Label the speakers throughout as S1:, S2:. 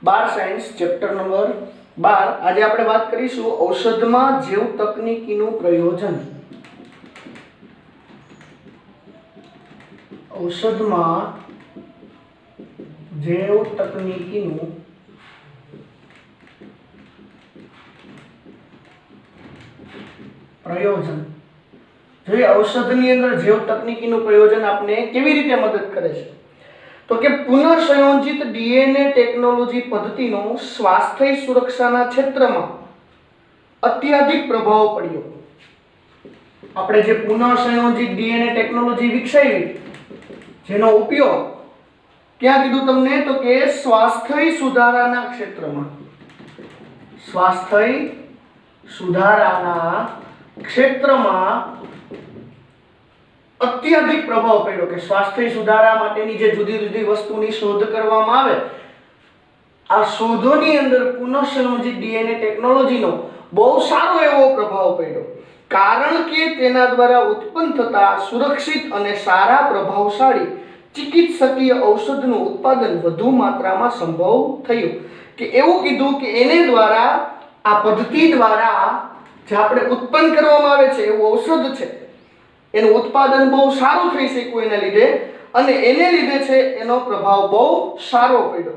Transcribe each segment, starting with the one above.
S1: 12 science chapter number 12 આજે આપણે વાત કરીશું ઔષધમાં જૈવ તકનીકીનું પ્રયોજન। ઔષધમાં જૈવ તકનીકીનું પ્રયોજન। જોઈએ ઔષધની અંદર જૈવ તકનીકીનું પ્રયોજન આપને કેવી રીતે મદદ કરે છે, તો કે પુનઃસંયોજિત ડીએનએ ટેકનોલોજી પદ્ધતિનો સ્વાસ્થ્ય સુરક્ષાના ક્ષેત્રમાં અત્યધિક પ્રભાવ પડ્યો। આપણે જે પુનઃસંયોજિત ડીએનએ ટેકનોલોજી વિકસાવી, જેનો ઉપયોગ ક્યાં કીધું તમને, તો કે સ્વાસ્થ્ય સુધારાના ક્ષેત્રમાં, સ્વાસ્થ્ય સુધારાના ક્ષેત્રમાં અત્યધિક પ્રભાવ પડ્યો કે સ્વાસ્થ્ય સુધારા માટેની જે જુદી જુદી વસ્તુની શોધ કરવામાં આવે, આ શોધોની અંદર પુનઃસંયોજિત ડીએનએ ટેકનોલોજીનો બહુ સારો એવો પ્રભાવ પડ્યો, કારણ કે તેના દ્વારા ઉત્પન્ન થતા સુરક્ષિત અને સારા પ્રભાવશાળી ચિકિત્સકીય ઔષધનું ઉત્પાદન વધુ માત્રામાં સંભવ થયું। કે એવું કીધું કે એને દ્વારા, આ પદ્ધતિ દ્વારા જે આપણે ઉત્પન્ન કરવામાં આવે છે એવું ઔષધ છે, એનું ઉત્પાદન બહુ સારું થઈ શક્યું એના લીધે, અને એને લીધે છે એનો પ્રભાવ બહુ સારો પડ્યો।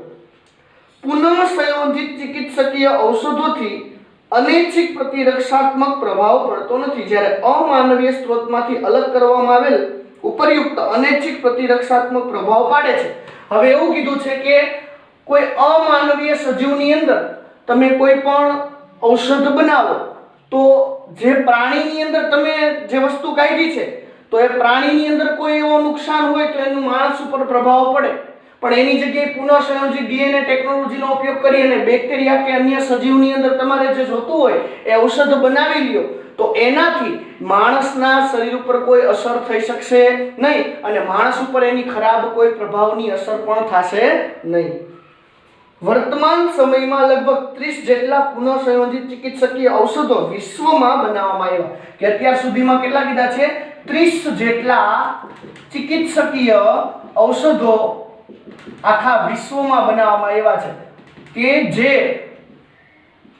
S1: પુનઃસંયોજિત ચિકિત્સકીય ઔષધોથી અનૈચ્છિક પ્રતિરક્ષાત્મક પ્રભાવ પડતો નથી। જ્યારે અમાનવીય સ્ત્રોતમાંથી અલગ કરવામાં આવેલ ઉપરયુક્ત અનૈચ્છિક પ્રતિરક્ષાત્મક પ્રભાવ પાડે છે। હવે એવું કીધું છે કે કોઈ અમાનવીય સજીવની અંદર તમે કોઈ પણ ઔષધ બનાવો તો જે પ્રાણીની અંદર તમે જે વસ્તુ કાઢી છે, તો એ પ્રાણીની અંદર કોઈ એવો નુકસાન હોય તો એનું માણસ ઉપર પ્રભાવ પડે, પણ એની જગ્યાએ પુનઃસંયોજિત ડીએનએ ટેકનોલોજીનો ઉપયોગ કરી અને બેક્ટેરિયા કે અન્ય સજીવની અંદર તમારે જે જોતું હોય એ ઔષધ બનાવી લ્યો, તો એનાથી માણસના શરીર ઉપર કોઈ અસર થઈ શકશે નહીં, અને માણસ ઉપર એની ખરાબ કોઈ પ્રભાવની અસર પણ થશે નહીં। વર્તમાન સમયમાં લગભગ 30 જેટલા પુનઃસંયોજિત ચિકિત્સકીય ઔષધો વિશ્વમાં બનાવવામાં આવ્યા। કે અત્યાર સુધીમાં કેટલા કીધા છે? 30 જેટલા ચિકિત્સકીય ઔષધો આખા વિશ્વમાં બનાવવામાં આવ્યા છે, કે જે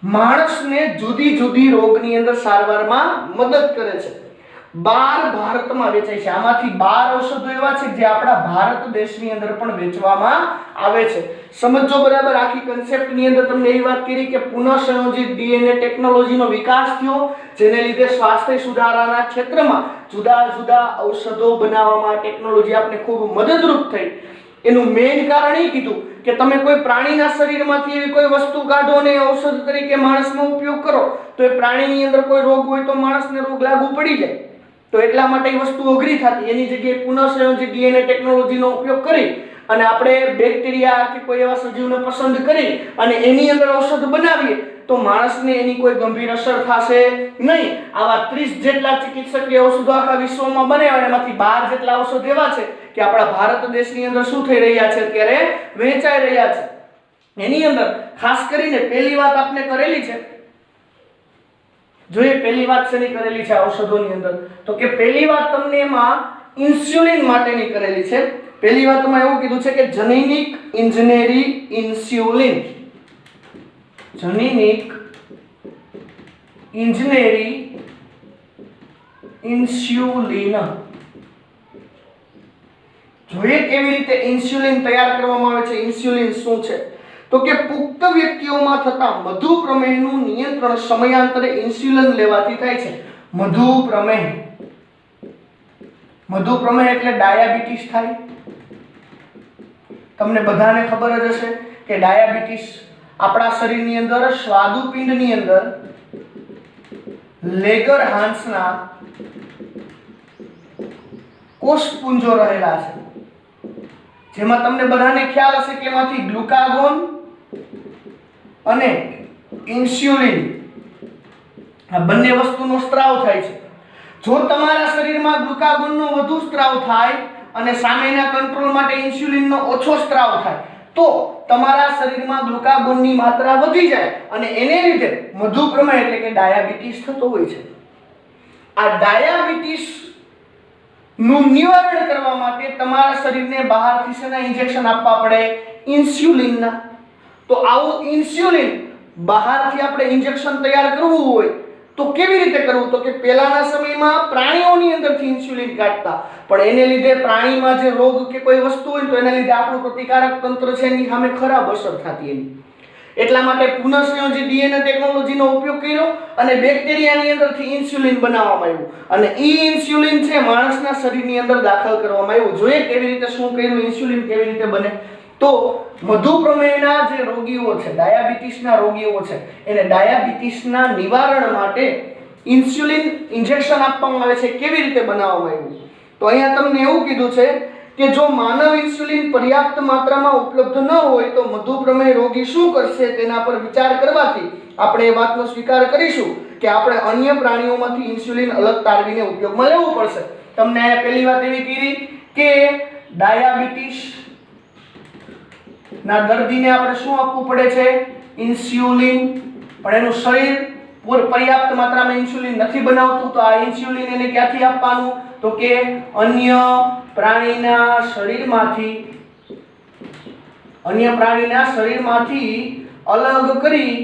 S1: માણસને જુદી જુદી રોગની અંદર સારવારમાં મદદ કરે છે। 12 ભારતમાં વેચાય છે। આમાંથી 12 ઔષધો એવા છે જે આપણા ભારત દેશની અંદર પણ વેચવામાં આવે છે। સમજો બરાબર, આખી કન્સેપ્ટની અંદર તમને એવી વાત કરી કે પુનઃસંયોજિત ડીએનએ ટેકનોલોજીનો વિકાસ થયો, જેને લીધે સ્વાસ્થ્ય સુધારાના ક્ષેત્રમાં જુદા જુદા ઔષધો બનાવવામાં ટેકનોલોજી આપને ખૂબ મદદરૂપ થઈ। એનું મેઇન કારણ એ કીધું કે તમે કોઈ પ્રાણીના શરીરમાંથી એવી કોઈ વસ્તુ કાઢો અને ઔષધ તરીકે માણસનો ઉપયોગ કરો, તો એ પ્રાણીની અંદર કોઈ રોગ હોય તો માણસને રોગ લાગુ પડી જાય, તો એટલા માટે એ વસ્તુ અઘરી થતી। એની જગ્યાએ પુનઃસંયોજિત ડીએનએ ટેકનોલોજીનો ઉપયોગ કરી અને આપણે બેક્ટેરિયા કે કોઈ એવા સજીવને પસંદ કરી અને એની અંદર ઔષધ બનાવીએ તો માણસને એની કોઈ ગંભીર અસર થશે નહીં। આવા 30 જેટલા ચિકિત્સકીય ઔષધો આખા વિશ્વમાં બન્યા, એમાંથી 12 જેટલા ઔષધ એવા છે કે આપણા ભારત દેશની અંદર શું થઈ રહ્યા છે, અત્યારે વહેંચાઈ રહ્યા છે। એની અંદર ખાસ કરીને પહેલી વાત આપણે કરેલી છે, જોઈએ પહેલી વાત શેની કરેલી છે ઔષધોની અંદર, તો કે પહેલી વાત તમને એમાં ઇન્સ્યુલિન માટેની કરેલી છે। પહેલી વાતમાં એવું કીધું છે કે જનીનિક ઇન્જિનિયરી ઇન્સ્યુલિન, જનીનિક ઇન્જિનિયરી ઇન્સ્યુલિન। જોઈએ કેવી રીતે ઇન્સ્યુલિન તૈયાર કરવામાં આવે છે। ઇન્સ્યુલિન શું છે, તો કે પુખ્ત વ્યક્તિઓમાં થતા મધુપ્રમેહનું નિયંત્રણ સમયાંતરે ઇન્સ્યુલિન લેવાથી થાય છે। મધુપ્રમેહ, મધુપ્રમેહ એટલે ડાયાબિટીસ થાય। તમને બધાને ખબર જ હશે કે ડાયાબિટીસ આપણા શરીરની અંદર સ્વાદુપિંડની અંદર લેગરહાન્સના કોષપુંજો રહેલા છે, જેમાં તમને બધાને ખ્યાલ હશે કે એમાંથી ગ્લુકાગોન અને ઇન્સ્યુલિન આ બંને વસ્તુનો સ્ત્રાવ થાય છે। જો તમારા શરીરમાં ગ્લુકાગોનનો વધુ સ્ત્રાવ થાય અને સામેના કંટ્રોલ માટે ઇન્સ્યુલિનનો ઓછો સ્ત્રાવ થાય તો તમારા શરીરમાં ગ્લુકાગોનની માત્રા વધી જાય અને એને લીધે મધુપ્રમેહ એટલે કે ડાયાબિટીસ થતો હોય છે। આ ડાયાબિટીસ નું નિવારણ કરવા માટે તમારા શરીરને બહારથી શેના ઇન્જેક્શન આપવા પડે? ઇન્સ્યુલિનના। તો આવું ઇન્સ્યુલિન બહારથી આપણે ઇન્જેક્શન તૈયાર કરવું હોય તો કેવી રીતે કરવું? તો કે પહેલાના સમયમાં પ્રાણીઓની અંદરથી ઇન્સ્યુલિન કાઢતા, પણ એને લીધે પ્રાણીમાં જે રોગ કે કોઈ વસ્તુ હોય તો એના લીધે આપણું પ્રતિકારક તંત્ર છે એની સામે ખરાબ અસર થતી એની. એટલા માટે પુનઃસંયોજિત ડીએનએ ટેકનોલોજીનો ઉપયોગ કર્યો અને બેક્ટેરિયાની અંદરથી ઇન્સ્યુલિન બનાવવામાં આવ્યું અને ઈ ઇન્સ્યુલિન છે માણસના શરીરની અંદર દાખલ કરવામાં આવ્યું. જોઈએ કેવી રીતે શું કર્યું, ઇન્સ્યુલિન કેવી રીતે બને. તો મધુપ્રમેહના જે રોગીઓ છે, ડાયાબિટીસના રોગીઓ છે, એને ડાયાબિટીસના નિવારણ માટે ઇન્સ્યુલિન ઇન્જેક્શન આપવામાં આવે છે. કેવી રીતે બનાવવામાં આવ્યું? તો અહીંયા તમને એવું કીધું છે કે જો માનવ ઇન્સ્યુલિન પર્યાપ્ત માત્રામાં ઉપલબ્ધ ન હોય તો મધુપ્રમેહ રોગી શું કરશે તેના પર વિચાર કરવાથી આપણે એ વાતનો સ્વીકાર કરીશું કે આપણે અન્ય પ્રાણીઓમાંથી ઇન્સ્યુલિન અલગ તારવીને ઉપયોગમાં લેવું પડશે. તમને અહીંયા પહેલી વાત એવી કીધી કે ડાયાબિટીસ ના દર્દીને આપણે શું આપવું પડે છે? ઇન્સ્યુલિન. પણ એનું શરીર પર્યાપ્ત માત્રામાં ઇન્સ્યુલિન નથી બનાવતું, તો આ ઇન્સ્યુલિન એને ક્યાંથી આપવાનું? તો કે અન્ય પ્રાણીના શરીરમાંથી અલગ કરી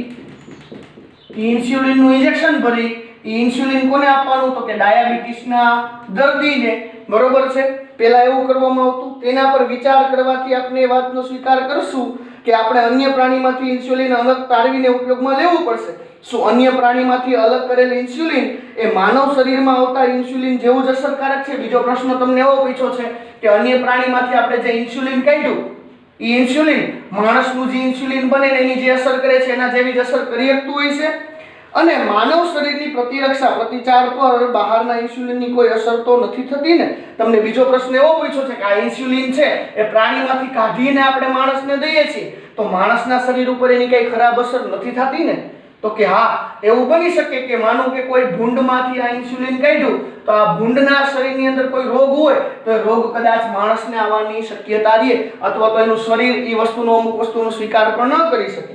S1: ઇન્સ્યુલિનનું ઇન્જેક્શન ભરી ઇન્સ્યુલિન કોને આપવાનું? તો કે ડાયાબિટીસના દર્દીને. બરોબર છે? પહેલા એવું કરવામાં આવતું. તેના પર વિચાર કરવાથી આપણે એ વાતનો સ્વીકાર કરશું કે આપણે અન્ય પ્રાણીમાંથી ઇન્સ્યુલિન અલગ તારવીને ઉપયોગમાં લેવું પડશે. શું અન્ય પ્રાણીમાંથી અલગ કરેલ ઇન્સ્યુલિન એ માનવ શરીરમાં આવતા ઇન્સ્યુલિન જેવું જ અસરકારક છે? બીજો પ્રશ્ન તમને એવો પૂછ્યો છે કે અન્ય પ્રાણીમાંથી આપણે જે ઇન્સ્યુલિન કાઢ્યું એ ઇન્સ્યુલિન માણસનું જે ઇન્સ્યુલિન બને એની જે અસર કરે છે એના જેવી જ અસર કરી શકતું હોય છે? અને માનવ શરીરની પ્રતિચાર પર બહારના ઇન્સ્યુલિનની કોઈ અસર તો નથી થતી ને? તમને બીજો પ્રશ્ન એવો પૂછ્યો છે કે આ ઇન્સ્યુલિન છે એ પ્રાણીમાંથી કાઢીને આપણે માણસને દઈએ છીએ તો માણસના શરીર ઉપર એની કઈ ખરાબ અસર નથી થતી ને? તો કે હા, એવું બની શકે કે માનો કે કોઈ ભૂંડમાંથી આ ઇન્સ્યુલિન કાઢ્યું તો આ ભૂંડના શરીરની અંદર કોઈ રોગ હોય તો એ રોગ કદાચ માણસને આવવાની શક્યતા રહે અથવા તો એનું શરીર એ અમુક વસ્તુનો સ્વીકાર પણ ન કરી શકે.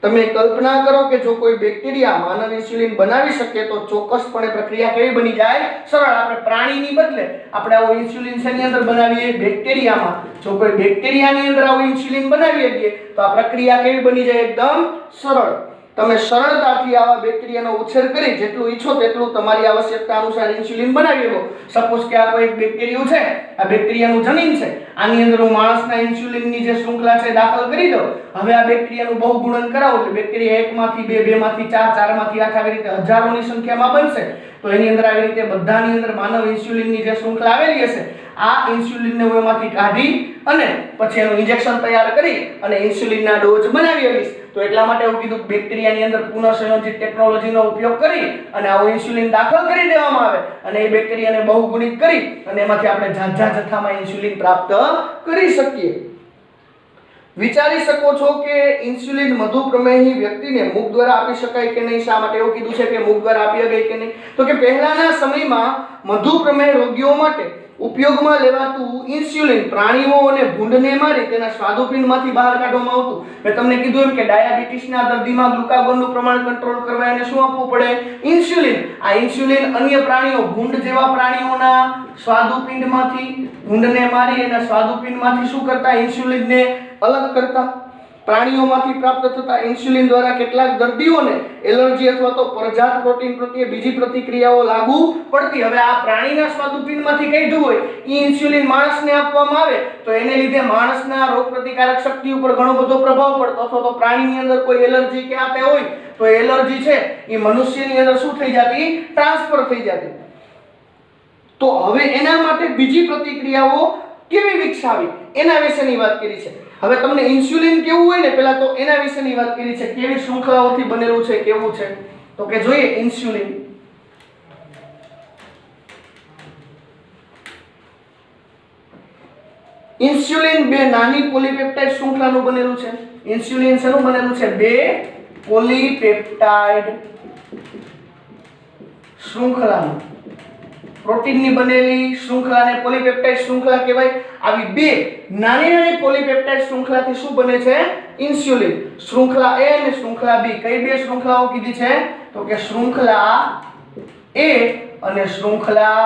S1: તમે કલ્પના કરો કે જો કોઈ બેક્ટેરિયા માનવ ઇન્સ્યુલિન બનાવી શકે તો ચોક્કસપણે પ્રક્રિયા કેવી બની જાય? સરળ. આપણે પ્રાણીની બદલે આપણે આવો ઇન્સ્યુલિન શેની અંદર બનાવીએ? બેક્ટેરિયામાં. જો કોઈ બેક્ટેરિયાની અંદર આવો ઇન્સ્યુલિન બનાવી શકીએ તો આ પ્રક્રિયા કેવી બની જાય? એકદમ સરળ. તમે સરળતાથી આવા બેક્ટેરિયાનો ઉછેર કરી જેટલું ઈચ્છો તેટલું તમારી આવશ્યકતા અનુસાર ઇન્સ્યુલિન બનાવી શકો. સપોઝ કે આ કોઈ બેક્ટેરિયો છે, આ બેક્ટેરિયાનું જનીન છે, આની અંદર હું માણસના ઇન્સ્યુલિનની જે શૃંખલા છે દાખલ કરી દઉં. હવે આ બેક્ટેરિયાનું બહુગુણન કરાવો એટલે બેક્ટેરિયા 1 માંથી 2, 2 માંથી 4, 4 માંથી 8 આવી રીતે હજારોની સંખ્યામાં બનશે. તો એની અંદર આવી રીતે બધાની અંદર માનવ ઇન્સ્યુલિનની જે શૃંખલા આવેલી હશે આ ઇન્સ્યુલિનને હું એમાંથી કાઢી અને પછી એનું ઇન્જેક્શન તૈયાર કરી અને ઇન્સ્યુલિનના ડોઝ બનાવી આવીશ. તો એટલા માટે એવું કીધું બેક્ટેરિયાની અંદર પુનઃસંયોજિત ટેકનોલોજીનો ઉપયોગ કરી અને આવું ઇન્સ્યુલિન દાખલ કરી દેવામાં આવે અને એ બેક્ટેરિયાને બહુગુણિત કરી અને એમાંથી આપણે ઝાઝા જથ્થામાં ઇન્સ્યુલિન પ્રાપ્ત કરી શકીએ. વિચારી શકો છો કે ઇન્સ્યુલિન મધુપ્રમેહી વ્યક્તિને મુખ દ્વારા આપી શકાય કે નહીં? શા માટે એવું કીધું છે કે મુખ દ્વારા આપી શકાય કે નહીં? તો કે પહેલાના સમયમાં મધુપ્રમેહ રોગીઓ માટે ઉપયોગમાં લેવાતું ઇન્સ્યુલિન પ્રાણીઓ અને ભૂંડને મારી તેના સ્વાદુપિંડમાંથી બહાર કાઢવામાં આવતું. મેં તમને કીધું એમ કે ડાયાબિટીસના દર્દીમાં ગ્લુકાગોનનું પ્રમાણ કંટ્રોલ કરવા એને શું આપવું પડે? ઇન્સ્યુલિન. આ ઇન્સ્યુલિન અન્ય પ્રાણીઓ ભૂંડ જેવા પ્રાણીઓના સ્વાદુપિંડમાંથી ભૂંડને મારી એના સ્વાદુપિંડમાંથી શું કરતા? ઇન્સ્યુલિનને અલગ કરતા. પ્રાણીઓમાંથી પ્રાપ્ત થતા ઇન્સ્યુલિન દ્વારા કેટલાક દર્દીઓને એલર્જી અથવા તો પરજાત પ્રોટીન પ્રત્યે બીજી પ્રતિક્રિયાઓ લાગુ પડતી. હવે આ પ્રાણીના સ્વાદુપિંડમાંથી કાઢ્યું હોય એ ઇન્સ્યુલિન માણસને આપવામાં આવે તો એને લીધે માણસના રોગપ્રતિકારક શક્તિ ઉપર ઘણો બધો પ્રભાવ પડતો અથવા તો પ્રાણીની અંદર કોઈ એલર્જી કે આપે હોય તો એલર્જી છે એ મનુષ્યની અંદર શું થઈ જતી? ટ્રાન્સફર થઈ જતી. તો હવે એના માટે બીજી પ્રતિક્રિયાઓ કેવી વિકસાવી એના વિશેની વાત કરી છે. હવે તમને ઇન્સ્યુલિન કેવું હોય ને પહેલા તો એના વિશેની વાત કરી છે. કેવી શૃંખલાઓથી બનેલું છે, કેવું છે? તો કે જોઈએ ઇન્સ્યુલિન. ઇન્સ્યુલિન બે નાની પોલીપેપ્ટાઇડ શૃંખલાનું બનેલું છે. ઇન્સ્યુલિન શેનું બનેલું છે? બે પોલીપેપ્ટાઇડ શૃંખલાનું. પ્રોટીનની બનેલી શૃંખલાને પોલીપેપ્ટાઇડ શૃંખલા કહેવાય. આવી બે નાની નાની પોલીપેપ્ટાઇડ શૃંખલાથી શું બને છે? ઇન્સ્યુલિન. શૃંખલા A અને શૃંખલા B. કઈ બે શૃંખલાઓ કીધી છે? તો કે શૃંખલા A અને શૃંખલા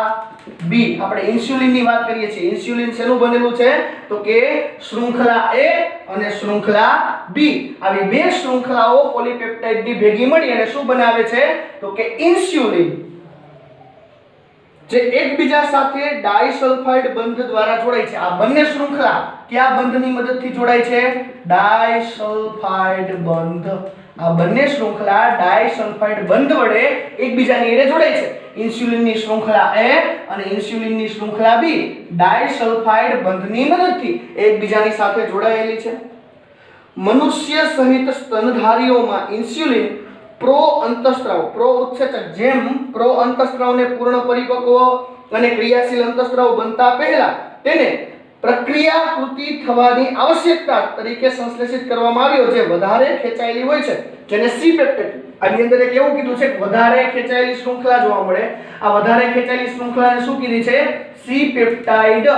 S1: બી આપણે ઇન્સ્યુલિન ની વાત કરીએ છીએ ઇન્સ્યુલિન શેનું બનેલું છે તો કે શૃંખલા એ અને શૃંખલા બી આવી બે શૃંખલાઓ પોલીપેપ્ટાઇડ ની ભેગી મળી અને શું બનાવે છે તો કે ઇન્સ્યુલિન જે એકબીજા સાથે ડાઇસલ્ફાઇડ બંધ દ્વારા જોડાય છે આ બંને શૃંખલા કયા બંધની મદદથી જોડાય છે ડાઇસલ્ફાઇડ બંધ આ બંને શૃંખલા ડાઇસલ્ફાઇડ બંધ વડે એકબીજાની હારે જોડાય છે ઇન્સ્યુલિનની શૃંખલા એ અને ઇન્સ્યુલિનની શૃંખલા બી ડાઇસલ્ફાઇડ બંધની મદદથી એકબીજાની સાથે જોડાયેલી છે મનુષ્ય સહિત સ્તનધારીઓમાં ઇન્સ્યુલિન પ્રો અંતઃસ્ત્રાવ પ્રો ઉત્સેચક જેમ પ્રો અંતઃસ્ત્રાવને પૂર્ણ પરિપક્વ અને ક્રિયાશીલ અંતઃસ્ત્રાવ બનતા પહેલા તેને પ્રક્રિયાકૃતિ થવાની આવશ્યકતા તરીકે સંશ્લેષિત કરવામાં આવ્યો જે વધારે ખેંચાયેલી હોય છે જેને સી પેપ્ટાઇડ આની અંદર એક એવું કીધું છે કે વધારે ખેંચાયેલી શૃંખલા જોવા મળે આ વધારે ખેંચાયેલી શૃંખલાને શું કીધી છે સી પેપ્ટાઇડ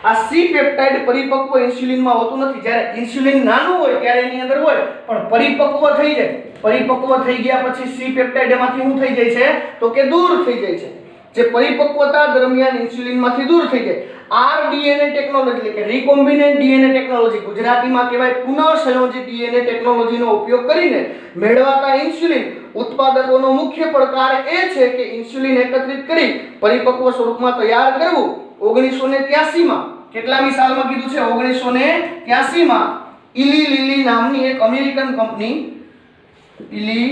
S1: આ સી પેપ્ટાઇડ પરિપક્વ ઇન્સ્યુલિનમાં હોતું નથી જ્યારે ઇન્સ્યુલિન નાનું હોય ત્યારે એની અંદર હોય પણ પરિપક્વ થઈ જાય પરિપક્વ થઈ ગયા પછી સી પેપ્ટાઇડ એમાંથી શું થઈ જાય છે તો કે દૂર થઈ જાય છે જે પરિપક્વતા દરમિયાન ઇન્સ્યુલિનમાંથી દૂર થઈ જાય આરડીએનએ ટેકનોલોજી એટલે કે રિકોમ્બિનેન્ટ ડીએનએ ટેકનોલોજી ગુજરાતીમાં કહેવાય પુનઃસંયોજિત ડીએનએ ટેકનોલોજીનો ઉપયોગ કરીને મેળવાતા ઇન્સ્યુલિન ઉત્પાદકોનો મુખ્ય પડકાર એ છે કે ઇન્સ્યુલિન એકત્રિત કરી પરિપક્વ સ્વરૂપમાં તૈયાર કરવું 1983 માં કેટલામી સાલમાં કીધું છે 1983 માં ઇલી લિલી નામની એક અમેરિકન કંપની ઇલી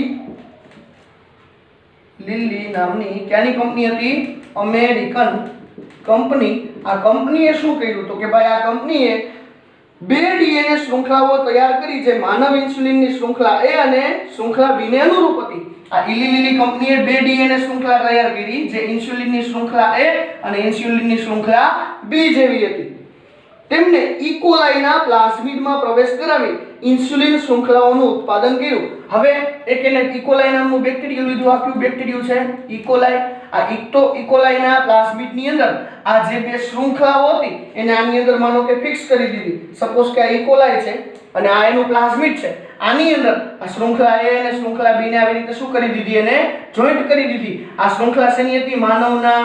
S1: લિલી નામની ક્યાંની કંપની હતી અમેરિકન કંપની આ કંપનીએ શું કર્યું તો કે ભાઈ આ કંપનીએ બે ડીએનએ શૃંખલાઓ તૈયાર કરી જે માનવ ઇન્સ્યુલિનની શૃંખલા એ અને શૃંખલા બી ને અનુરૂપ હતી આ ઇલી લિલી કંપનીએ બે ડીએનએ શૃંખલા તૈયાર કરી જે ઇન્સ્યુલિનની શૃંખલા એ અને ઇન્સ્યુલિનની શૃંખલા બી જેવી હતી તેમને ઇકોલાઈના પ્લાઝમિડમાં પ્રવેશ કરાવી ઇન્સ્યુલિન શૃંખલાઓનું ઉત્પાદન કર્યું હવે એક એને ઇકોલાઈ નામનું બેક્ટેરિયા લીધું આ કયું બેક્ટેરિયું છે ઇકોલાઈ આ ઇકોલાઈના પ્લાઝમિડની અંદર આ જે બે શૃંખલાઓ હતી એને આની અંદર માનો કે ફિક્સ કરી દીધી સપોઝ કે આ ઇકોલાઈ છે અને આ એનું પ્લાઝમિડ છે આની અંદર આ શૃંખલા એ અને શૃંખલા બી ને આવી રીતે શું કરી દીધી એને જોઈન્ટ કરી દીધી આ શૃંખલા શેની હતી માનવના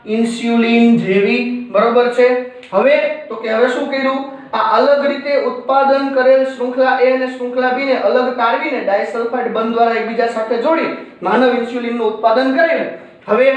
S1: ઇન્સ્યુલિન જેવી બરોબર છે હવે તો કે હવે શું કર્યું આ અલગ રીતે ઉત્પાદન કરેલ શૃંખલા એ અને શૃંખલા બી ને અલગ તારવીને ડાઇસલ્ફાઇડ બંધ દ્વારા એકબીજા સાથે જોડી માનવ ઇન્સ્યુલિનનું ઉત્પાદન કરેલું હવે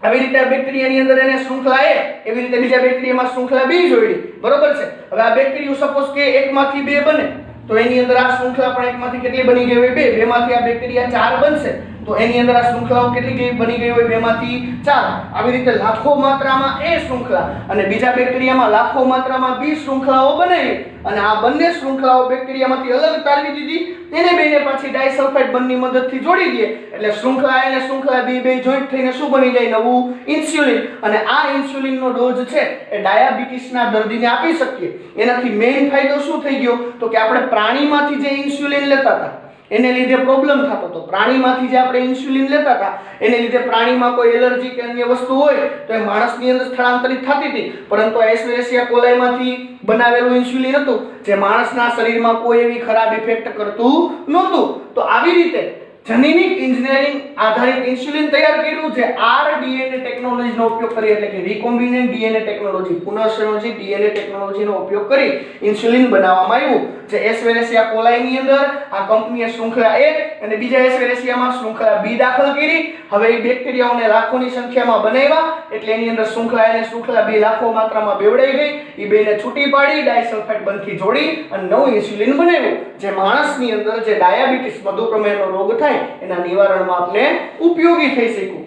S1: આવી રીતે આ બેક્ટેરિયાની અંદર એને શૃંખલા એ એવી રીતે બીજા બેક્ટેરિયામાં શૃંખલા બી જોડી બરોબર છે હવે આ બેક્ટેરિયો સપોઝ કે એકમાંથી બે બને તો એની અંદર આ શૃંખલા પણ એકમાંથી કેટલી બની ગઈ હોય બે માંથી આ બેક્ટેરિયા ચાર બનશે તો એની અંદર આ શૃંખલાઓ કેટલી બની ગઈ હોય બેમાંથી ચાર આવી રીતે લાખો માત્રામાં એ શૃંખલા અને બીજા બેક્ટેરિયામાં લાખો માત્રામાં બી શૃંખલાઓ બનાવી અને આ બંને શૃંખલાઓ બેક્ટેરિયામાંથી અલગ તારવી દીધી એને બેને પાછી ડાઇસલ્ફાઇડ બંધની મદદથી જોડી દે એટલે શૃંખલા એ અને શૃંખલા બી બે જોઈન્ટ થઈને શું બની જાય નવું ઇન્સ્યુલિન અને આ ઇન્સ્યુલિનનો ડોઝ છે એ ડાયાબિટીસના દર્દીને આપી શકીએ એનાથી મેઇન ફાયદો શું થઈ ગયો તો કે આપણે પ્રાણીમાંથી જે ઇન્સ્યુલિન લેતા હતા એને લીધે પ્રોબ્લેમ થતો હતો પ્રાણીમાંથી જે આપણે ઇન્સ્યુલિન લેતા હતા એને લીધે પ્રાણીમાં કોઈ એલર્જી કે અન્ય વસ્તુ હોય તો એ માણસની અંદર સ્થળાંતરિત થતી હતી પરંતુ એસ્ચેરિચિયા કોલાઈમાંથી બનાવેલું ઇન્સ્યુલિન હતું જે માણસના શરીરમાં કોઈ એવી ખરાબ ઇફેક્ટ કરતું નહોતું તો આવી રીતે જનીનિક એન્જિનિયરિંગ આધારિત ઇન્સ્યુલિન તૈયાર કર્યું જે આરડીએનએ ટેકનોલોજીનો ઉપયોગ કરી એટલે કે રિકોમ્બિનેન્ટ ડીએનએ ટેકનોલોજી પુનઃસંયોજિત ડીએનએ ટેકનોલોજીનો ઉપયોગ કરી ઇન્સ્યુલિન બનાવવામાં આવ્યું જે એસ્ચેરિચિયા કોલાઈની અંદર આ કંપનીએ શૃંખલા એ અને બીજા એસ્ચેરિચિયામાં શૃંખલા બી દાખલ કરી હવે એ બેક્ટેરિયાઓને લાખોની સંખ્યામાં બનાવ્યા એટલે એની અંદર શૃંખલા એ અને શૃંખલા બી લાખો માત્રામાં બેવડાઈ ગઈ એ બેને છૂટી પાડી ડાઇસલ્ફાઇડ બંધથી જોડી અને નવું ઇન્સ્યુલિન બનાવ્યું જે માણસની અંદર જે ડાયાબિટીસ મધુપ્રમેહનો રોગ થાય એના નિવારણમાં આપણે ઉપયોગી થઈ શક્યું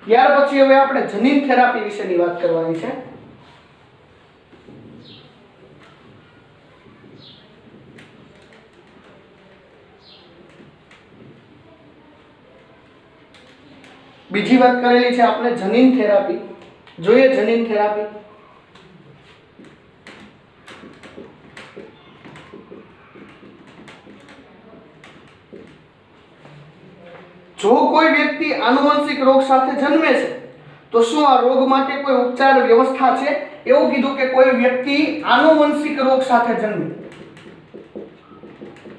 S1: ત્યાર પછી હવે આપણે જનીન થેરાપી વિશેની વાત કરવાની છે બીજી વાત કરેલી છે આપણે જનીન થેરાપી જોઈએ જનીન થેરાપી જો કોઈ વ્યક્તિ આનુવંશિક રોગ સાથે જન્મે છે તો શું આ રોગ માટે કોઈ ઉપચાર વ્યવસ્થા છે એવું કીધું કે કોઈ વ્યક્તિ આનુવંશિક રોગ સાથે જન્મે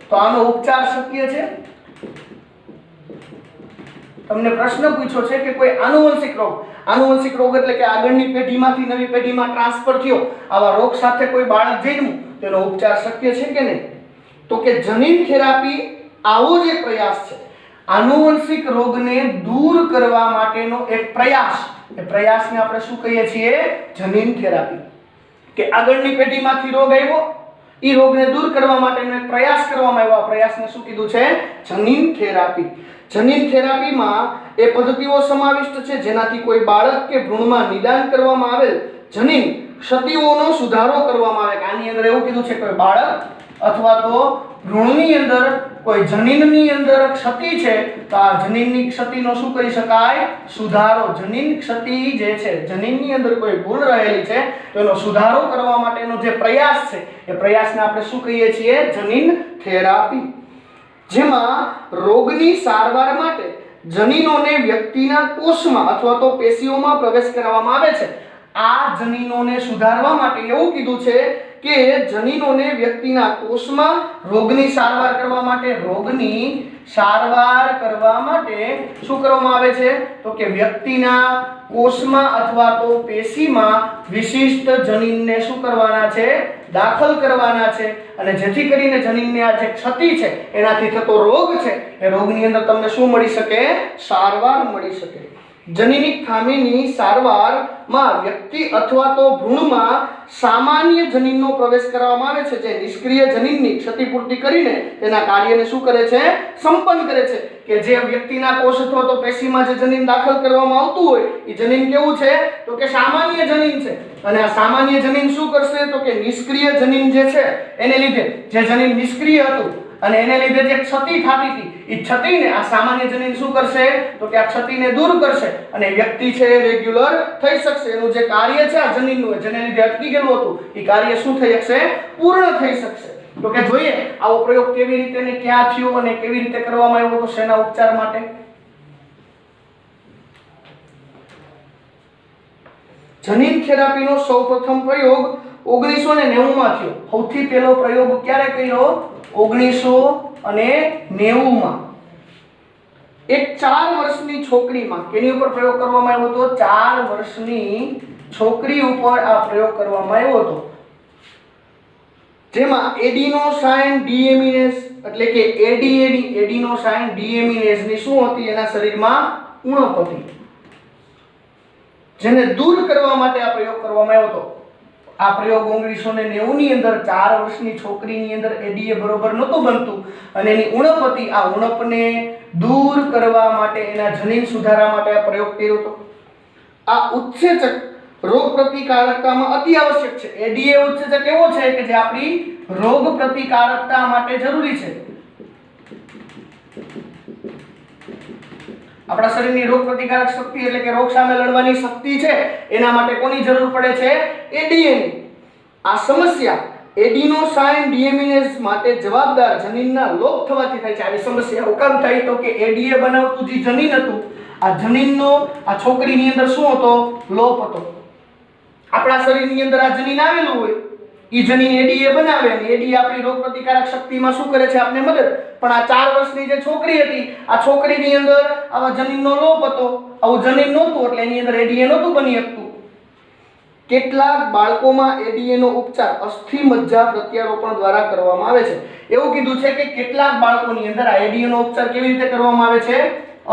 S1: તો આનો ઉપચાર શક્ય છે તમને પ્રશ્ન પૂછ્યો છે કે કોઈ આનુવંશિક રોગ આનુવંશિક રોગ એટલે કે આગળની પેઢીમાંથી નવી પેઢીમાં ટ્રાન્સફર થયો આવા રોગ સાથે કોઈ બાળક જન્મ્યું તેનો ઉપચાર શક્ય છે કે નહીં? તો કે જનીન થેરાપી આવો જ એક પ્રયાસ છે, આનુવંશિક રોગને દૂર કરવા માટેનો એક પ્રયાસ. એ પ્રયાસને આપણે શું કહીએ છીએ? જનીન થેરાપી. કે આગળની પેઢીમાંથી રોગ આવ્યો, એ રોગને દૂર કરવા માટેનો એક પ્રયાસ કરવામાં આવ્યો. આ પ્રયાસને શું કીધું છે? જનીન થેરાપી. જનીન થેરાપીમાં એ પદ્ધતિઓ સમાવિષ્ટ છે જેનાથી કોઈ બાળક કે ભ્રૂણમાં નિદાન કરવામાં આવેલ જનીન ક્ષતિઓનો સુધારો કરવામાં આવે. આની અંદર એવું કીધું છે કે કોઈ બાળક અથવા તો ભ્રૂણની અંદર કોઈ જનીનની અંદર ક્ષતિ છે તો આ જનીનની ક્ષતિનો શું કરી શકાય? સુધારો. જનીન ક્ષતિ જે છે, જનીનની અંદર કોઈ ભૂલ રહેલી છે તો એનો સુધારો કરવા માટેનો જે પ્રયાસ છે એ પ્રયાસને આપણે શું કહીએ છીએ? જનીન થેરાપી. જેમાં રોગની સારવાર માટે જનીનોને વ્યક્તિના કોષમાં અથવા તો પેશીઓમાં પ્રવેશ કરાવવામાં આવે છે. આ જનીનોને સુધારવા માટે એવું કીધું છે કે જનીનોને વ્યક્તિના કોષમાં રોગની સારવાર કરવા માટે શું કરવામાં આવે છે? તો કે વ્યક્તિના કોષમાં અથવા તો પેશીમાં વિશિષ્ટ જનીનને શું કરવાના છે? દાખલ કરવાના છે. અને જેથી કરીને જનીનને આ જે ક્ષતિ છે એનાથી થતો રોગ છે એ રોગની અંદર તમને શું મળી શકે? સારવાર મળી શકે. જનીનિક ખામીની સારવારમાં વ્યક્તિ અથવા તો ભ્રૂણમાં સામાન્ય જનીનનો પ્રવેશ કરવામાં આવે છે જે નિષ્ક્રિય જનીનની ક્ષતિપૂર્તિ કરીને તેના કાર્યને શું કરે છે? સંપન્ન કરે છે. કે જે વ્યક્તિના કોષ અથવા તો પેશીમાં જે જનીન દાખલ કરવામાં આવતું હોય એ જનીન કેવું છે? તો કે સામાન્ય જનીન છે. અને આ સામાન્ય જનીન શું કરશે? તો કે નિષ્ક્રિય જનીન જે છે એને લીધે જે જનીન નિષ્ક્રિય હતું અને એને લીધે જે ક્ષતિ થતી હતી એ ક્ષતિને આ સામાન્ય જનીન શું કરશે? તો કે આ ક્ષતિને દૂર કરશે અને વ્યક્તિ છે રેગ્યુલર થઈ શકશે. એનું જે કાર્ય છે આ જનીનનું જેને લીધે અટકી ગયેલું હતું એ કાર્ય શું થઈ શકશે? પૂર્ણ થઈ શકશે. તો કે જોઈએ આવો પ્રયોગ કેવી રીતે ને ક્યાં થયો અને કેવી રીતે કરવામાં આવ્યો તો શેના ઉપચાર માટે? જનીન થેરાપીનો સૌપ્રથમ પ્રયોગ 1990 માં થયો. સૌથી પહેલો પ્રયોગ ક્યારે કર્યો? 1990 માં. એક 4 વર્ષની છોકરીમાં કેની ઉપર પ્રયોગ કરવામાં આવ્યો હતો? 4 વર્ષની છોકરી ઉપર આ પ્રયોગ કરવામાં આવ્યો હતો. જેમાં એડિનોસાઇન ડીએમિનેઝ એટલે કે એડીએની એડિનોસાઇન ડીએમિનેઝની શું હતી? એના શરીરમાં ઉણપ હતી જેને દૂર કરવા માટે આ પ્રયોગ કરવામાં આવ્યો હતો. આ પ્રયોગ 1990 ની અંદર 4 વર્ષની છોકરીની અંદર એડીએ બરોબર નહોતું બનતું અને એની ઉણપ હતી. આ ઉણપને દૂર કરવા માટે એના જનીન સુધારા માટે આ પ્રયોગ કર્યો હતો. આ ઉત્સેચક રોગ પ્રતિકારકતામાં અતિ આવશ્યક છે. એડીએ ઉત્સેચક એવો છે કે જે આપણી રોગ પ્રતિકારકતા માટે જરૂરી છે. આપણા શરીરની રોગ પ્રતિકારક શક્તિ એટલે કે રોગ સામે લડવાની શક્તિ છે એના માટે કોની જરૂર પડે છે? એડીએની. આ સમસ્યા એડિનોસાઇન ડીએમિનેઝ માટે જવાબદાર જનીનના લોપ થવાથી થાય છે. આવી સમસ્યા હુકામ થાય તો કે એડીએ બનાવતું જે જનીન હતું આ જનીનનો આ છોકરીની અંદર શું હતો? લોપ હતો. આપણા શરીરની અંદર આ જનીન આવેલું હોય એ જનીન એડીએ બનાવે અને એડીએ આપણી રોગ પ્રતિકારક શક્તિમાં શું કરે છે? આપને મદદ. પણ આ 4 વર્ષની જે છોકરી હતી આ છોકરીની અંદર આવા જનીનનો લોપ હતો. આવું જનીન નહોતું એટલે એની અંદર એડીએ નહોતું બની શકતું. કેટલાક બાળકોમાં એડીએનો ઉપચાર અસ્થિ મજ્જા પ્રત્યારોપણ દ્વારા કરવામાં આવે છે. એવું કીધું છે કે કેટલાક બાળકોની અંદર આ એડીએનો ઉપચાર કેવી રીતે કરવામાં આવે છે?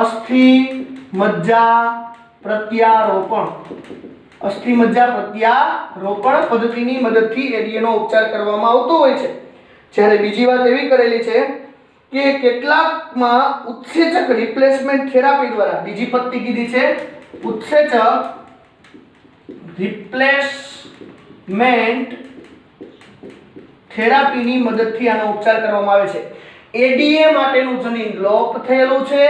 S1: અસ્થિ મજ્જા પ્રત્યારોપણ. અસ્થિ મજ્જા પ્રત્યારોપણ પદ્ધતિની મદદથી એડીએનો ઉપચાર કરવામાં આવતો હોય છે. જ્યારે બીજી વાત એવી કરેલી છે કે કેટલાકમાં ઉત્સેચક રિપ્લેસમેન્ટ થેરાપી દ્વારા, બીજી પદ્ધતિ કીધી છે ઉત્સેચક રિપ્લેસમેન્ટ થેરાપીની મદદથી આનો ઉપચાર કરવામાં આવે છે. એડીએ માટેનું જનીન લોપ થયેલું છે,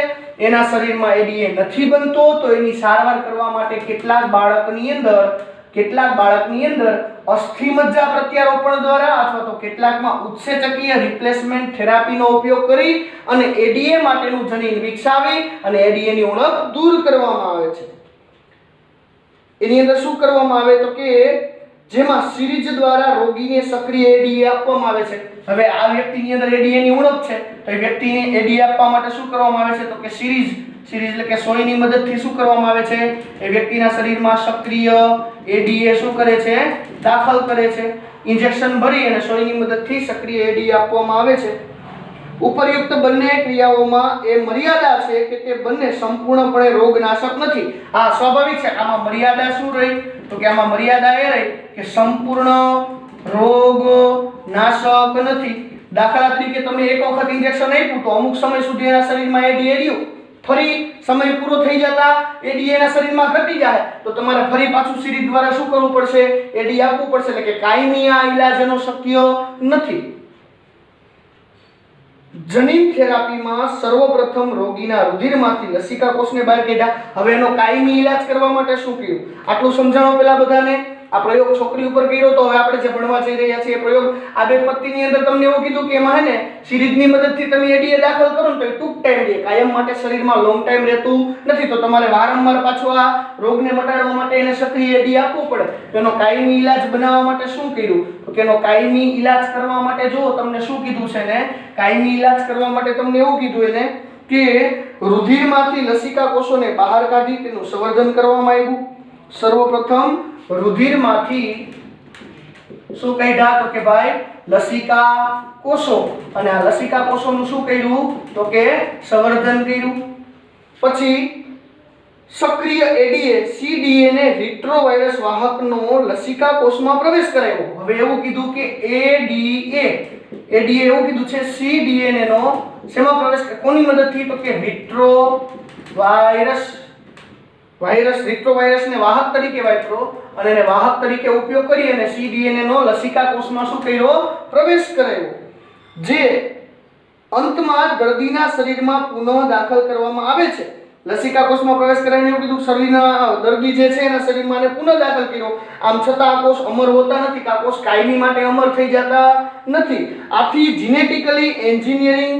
S1: એના શરીરમાં એડીએ નથી બનતો તો એની સારવાર કરવા માટે કેટલાક બાળકની અંદર અસ્થિ મજ્જા પ્રત્યારોપણ દ્વારા અથવા તો કેટલાકમાં ઉત્સેચકીય રિપ્લેસમેન્ટ થેરાપીનો ઉપયોગ કરી અને એડીએ માટેનું જનીન વિકસાવી અને એડીએની ઉણપ દૂર કરવામાં આવે છે. એની અંદર શું કરવામાં આવે તો કે જેમાં સિરીઝ દ્વારા રોગીને સક્રિય એડીએ આપવામાં આવે છે. હવે આ વ્યક્તિની અંદર એડીએની ઉણપ છે તો એ વ્યક્તિને એડીએ આપવા માટે શું કરવામાં આવે છે તો કે સિરીઝ સિરીઝ એટલે કે સોયની મદદથી શું કરવામાં આવે છે? એ વ્યક્તિના શરીરમાં સક્રિય એડીએ શું કરે છે? દાખલ કરે છે. ઇન્જેક્શન ભરી અને સોયની મદદથી સક્રિય એડીએ આપવામાં આવે છે. ઉપરયુક્ત બંને ક્રિયાઓમાં એ મર્યાદા છે કે તે બંને સંપૂર્ણપણે રોગનાશક નથી. આ સ્વાભાવિક છે. આમાં મર્યાદા શું રહી? તો કે આમાં મર્યાદા એ રહી કે સંપૂર્ણ રોગનાશક નથી. દાખલા તરીકે તમે એક વખત ઇન્જેક્શન આપ્યું તો અમુક સમય સુધી એના શરીરમાં એડીએ રહ્યું, ફરી સમય પૂરો થઈ જતા એડીએ એના શરીરમાં ઘટી જાય તો તમારે ફરી પાછું સિરીઝ દ્વારા શું કરવું પડશે? એડી આપવું પડશે. એટલે કે કાયમી આ ઈલાજ એનો શક્ય નથી. જનીન થેરાપીમાં સર્વપ્રથમ રોગીના રુધિરમાંથી લસિકા કોષને બહાર કાઢ્યા. હવે એનો કાયમી ઈલાજ કરવા માટે શું કર્યું? આટલું સમજાણો પેલા બધાને. આ પ્રયોગ છોકરી ઉપર કર્યો તો હવે આપણે જે ભણવા જઈ રહ્યા છીએ પ્રયોગ આ બે પત્તીની અંદર તમને એવું કીધું કે એમાં હે ને સિરીઝની મદદથી તમે એડીએ દાખલ કરો ને તો એ ટૂંક ટાઈમ રહે, કાયમ માટે શરીરમાં લોંગ ટાઈમ રહેતું નથી. તો તમારે વારંવાર પાછું આ રોગને મટાડવા માટે એને સક્રિય એડી આપવું પડે. તો એનો કાયમી ઈલાજ બનાવવા માટે શું કર્યું? તો કે એનો કાયમી ઈલાજ કરવા માટે જો તમને શું કીધું છે ને, કાયમી ઈલાજ કરવા માટે તમને એવું કીધું એને કે રુધિરમાંથી લસિકા કોષોને બહાર કાઢી તેનું સંવર્ધન કરવામાં આવ્યું. સર્વપ્રથમ રુધિરમાંથી શું કાઢ્યા? તો કે ભાઈ લસિકા કોષો. અને આ લસિકા કોષોનું શું કર્યું? તો કે સંવર્ધન કર્યું. પછી સક્રિય એડીએ સીડીએને રિટ્રોવાયરસ વાહકનો લસિકા કોષમાં પ્રવેશ કરાવ્યો. હવે એવું કીધું કે એડીએ એવું કીધું છે સીડીએન નો શેમાં પ્રવેશ? કોની મદદથી? તો કે રિટ્રોવાયરસને વાહક તરીકે વાપરો અને એને વાહક તરીકે ઉપયોગ કરી અને સીડીએનએ નો લસિકા કોષમાં શું કર્યો? પ્રવેશ કરાવ્યો. જે અંતમાં દર્દીના શરીરમાં પુનઃ દાખલ કરવામાં આવે છે. લસિકા કોષમાં પ્રવેશ કરાવીને એવું કીધું શરીરના દર્દી જે છે એના શરીરમાં એને પુનઃ દાખલ કર્યો. આમ છતાં આ કોષ અમર હોતા નથી, આ કોષ કાયમી માટે અમર થઈ જતા નથી. આથી જીનેટિકલી એન્જિનિયરિંગ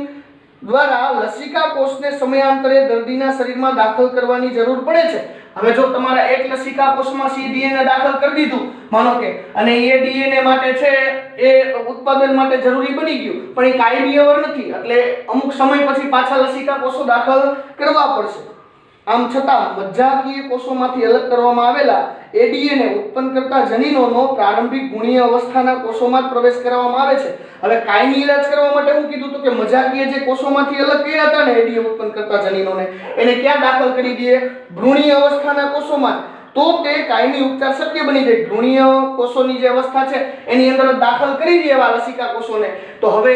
S1: દ્વારા લસિકા કોષને સમયાંતરે દર્દીના શરીરમાં દાખલ કરવાની જરૂર પડે છે. હવે જો તમારા એક લસિકા કોષમાં સીડીએનએ દાખલ કરી દીધું માનો કે, અને એ ડીએનએ માટે છે એ ઉત્પાદન માટે જરૂરી બની ગયું, પણ એ કાયમી અવર નથી, એટલે અમુક સમય પછી પાછા લસિકા કોષો દાખલ કરવા પડશે. આમ છતાં મજ્જાકીય કોષોમાંથી અલગ કરવામાં આવેલા એડીએને ઉત્પન્ન કરતા જનીનોનો પ્રારંભિક ગુણીય અવસ્થાના કોષોમાં જ પ્રવેશ કરવામાં આવે છે. હવે કાયમી ઈલાજ કરવા માટે હું કીધું તો કે મજાકીય જે કોષોમાંથી અલગ કર્યા હતા ને એડીએ ઉત્પન્ન કરતા જનીનોને, એને ક્યાં દાખલ કરી દઈએ? ભ્રૂણીય અવસ્થાના કોષોમાં. તો તે કાયમી ઉપચાર શક્ય બની જાય. ભ્રૂણીય કોષોની જે અવસ્થા છે એની અંદર દાખલ કરી દઈએ એવા લસિકા કોષોને, તો હવે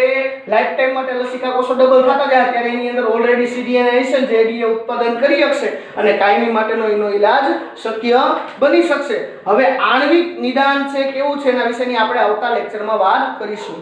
S1: લાઈફ ટાઈમ માટે લસિકા કોષો ડબલ થતા જાય ત્યારે એની અંદર ઓલરેડી સીડીએનએ હશે જે એડીએ ઉત્પાદન કરી શકશે અને કાયમી માટેનો એનો ઈલાજ શક્ય બની શકશે. હવે આણ્વિક નિદાન છે કેવું છે એના વિશેની આપણે આવતા લેક્ચરમાં વાત કરીશું.